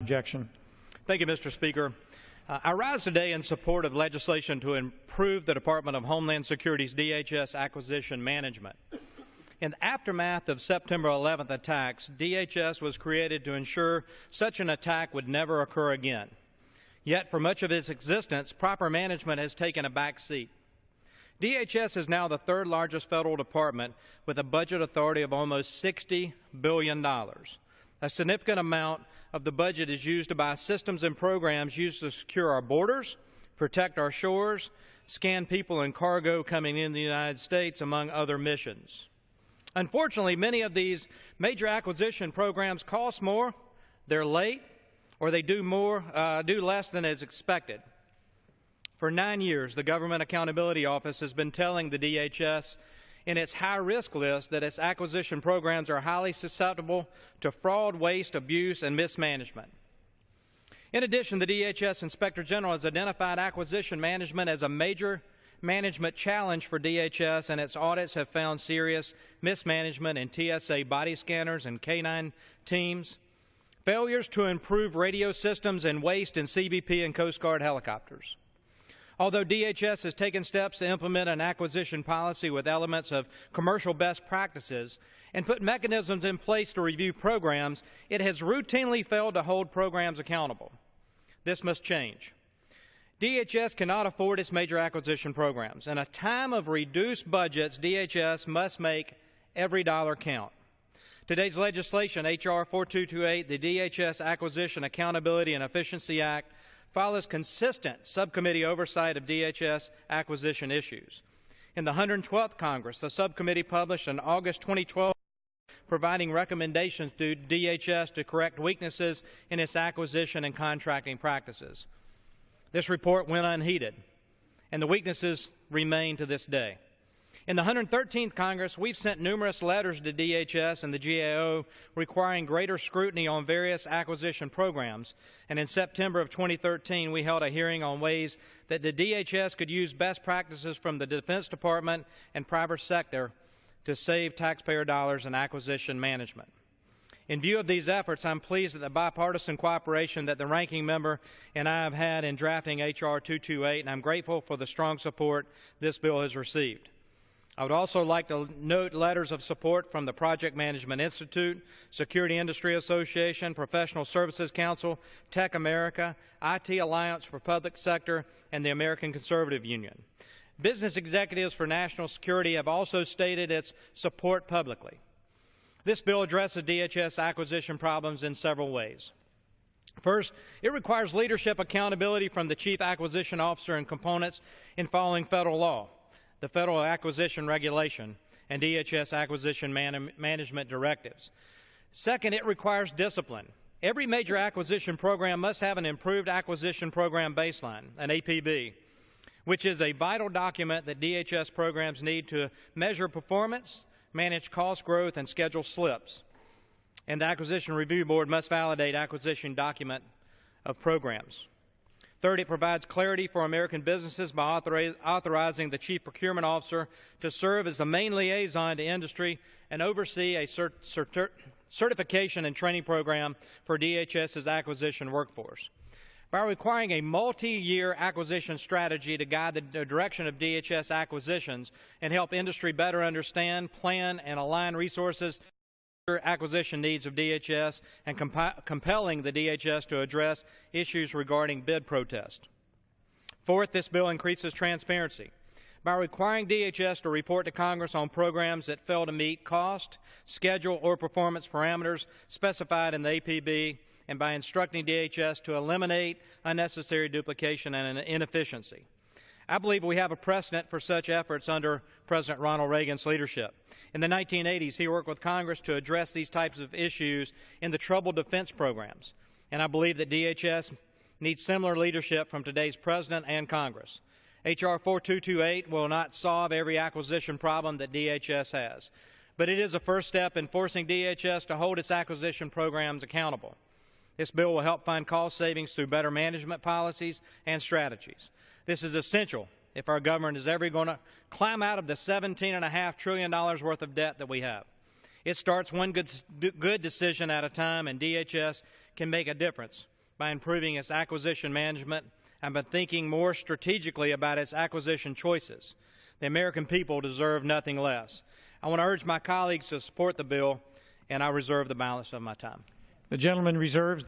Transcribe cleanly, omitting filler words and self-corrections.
Objection. Thank you, Mr. Speaker. I rise today in support of legislation to improve the Department of Homeland Security's DHS acquisition management. In the aftermath of September 11th attacks, DHS was created to ensure such an attack would never occur again. Yet, for much of its existence, proper management has taken a back seat. DHS is now the third largest federal department with a budget authority of almost $60 billion. A significant amount of the budget is used to buy systems and programs used to secure our borders, protect our shores, scan people and cargo coming in the United States, among other missions. Unfortunately, many of these major acquisition programs cost more, they're late, or they do less than is expected. For 9 years, the Government Accountability Office has been telling the DHS in its high-risk list that its acquisition programs are highly susceptible to fraud, waste, abuse, and mismanagement. In addition, the DHS Inspector General has identified acquisition management as a major management challenge for DHS, and its audits have found serious mismanagement in TSA body scanners and canine teams, failures to improve radio systems, and waste in CBP and Coast Guard helicopters. Although DHS has taken steps to implement an acquisition policy with elements of commercial best practices and put mechanisms in place to review programs, it has routinely failed to hold programs accountable. This must change. DHS cannot afford its major acquisition programs. In a time of reduced budgets, DHS must make every dollar count. Today's legislation, H.R. 4228, the DHS Acquisition Accountability and Efficiency Act, follows consistent subcommittee oversight of DHS acquisition issues. In the 112th Congress, the subcommittee published in August 2012 providing recommendations to DHS to correct weaknesses in its acquisition and contracting practices. This report went unheeded, and the weaknesses remain to this day. In the 113th Congress, we've sent numerous letters to DHS and the GAO requiring greater scrutiny on various acquisition programs, and in September of 2013, we held a hearing on ways that the DHS could use best practices from the Defense Department and private sector to save taxpayer dollars in acquisition management. In view of these efforts, I'm pleased at the bipartisan cooperation that the ranking member and I have had in drafting H.R. 228, and I'm grateful for the strong support this bill has received. I would also like to note letters of support from the Project Management Institute, Security Industry Association, Professional Services Council, Tech America, IT Alliance for Public Sector, and the American Conservative Union. Business executives for national security have also stated its support publicly. This bill addresses DHS acquisition problems in several ways. First, it requires leadership accountability from the Chief Acquisition Officer and components in following federal law, the Federal Acquisition Regulation, and DHS Acquisition Management Directives. Second, it requires discipline. Every major acquisition program must have an Improved Acquisition Program Baseline, an APB, which is a vital document that DHS programs need to measure performance, manage cost growth, and schedule slips. And the Acquisition Review Board must validate acquisition document of programs. Third, it provides clarity for American businesses by authorizing the Chief Procurement Officer to serve as the main liaison to industry and oversee a certification and training program for DHS's acquisition workforce. By requiring a multi-year acquisition strategy to guide the direction of DHS acquisitions and help industry better understand, plan, and align resources acquisition needs of DHS, and compelling the DHS to address issues regarding bid protest. Fourth, this bill increases transparency. By requiring DHS to report to Congress on programs that fail to meet cost, schedule, or performance parameters specified in the APB, and by instructing DHS to eliminate unnecessary duplication and inefficiency. I believe we have a precedent for such efforts under President Ronald Reagan's leadership. In the 1980s, he worked with Congress to address these types of issues in the troubled defense programs, and I believe that DHS needs similar leadership from today's President and Congress. H.R. 4228 will not solve every acquisition problem that DHS has, but it is a first step in forcing DHS to hold its acquisition programs accountable. This bill will help find cost savings through better management policies and strategies. This is essential if our government is ever going to climb out of the $17.5 trillion worth of debt that we have. It starts one good decision at a time, and DHS can make a difference by improving its acquisition management and by thinking more strategically about its acquisition choices. The American people deserve nothing less. I want to urge my colleagues to support the bill, and I reserve the balance of my time. The gentleman reserves